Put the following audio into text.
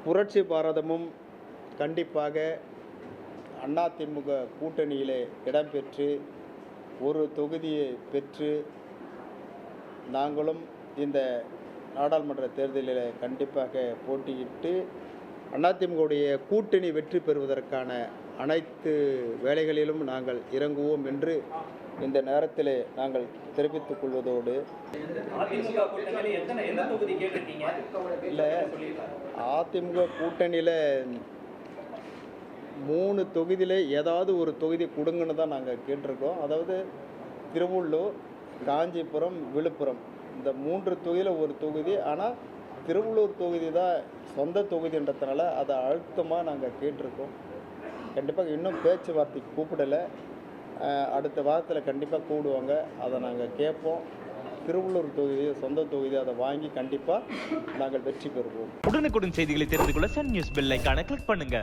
புரட்சி பாரதமும் கண்டிப்பாக அதிமுக கூட்டணியிலே இடம்பெற்று ஒரு தொகுதியை பெற்று நாங்களும் இந்த நாடாளுமன்ற தேர்தலில் கண்டிப்பாக போட்டியிட்டு அதிமுகவுடைய கூட்டணி வெற்றி பெறுவதற்கான அனைத்து வேலைகளிலும் நாங்கள் இறங்குவோம் என்று இந்த நேரத்தில் நாங்கள் தெரிவித்துக் கொள்வதோடு இல்லை, அதிமுக கூட்டணியில் 3 தொகுதியில் ஏதாவது ஒரு தொகுதி கொடுங்கன்னு தான் நாங்கள் கேட்டிருக்கோம். அதாவது திருவள்ளூர், காஞ்சிபுரம், விழுப்புரம் இந்த 3 தொகுதியில் ஒரு தொகுதி. ஆனால் திருவள்ளூர் தொகுதி தான் சொந்த தொகுதின்றதுனால அதை அழுத்தமாக நாங்கள் கேட்டிருக்கோம். கண்டிப்பாக இன்னும் பேச்சுவார்த்தைக்கு கூப்பிடலை. அடுத்த வாரத்தில் கண்டிப்பாக கூடுவாங்க. அதை நாங்கள் கேட்போம். திருவள்ளூர் தொகுதி சொந்த தொகுதி, அதை வாங்கி கண்டிப்பாக நாங்கள் வெற்றி பெறுவோம். உடனுக்குடன் செய்திகளை தெரிந்து கொள்ள சன் நியூஸ் பெல் ஐகானை கிளிக் பண்ணுங்க.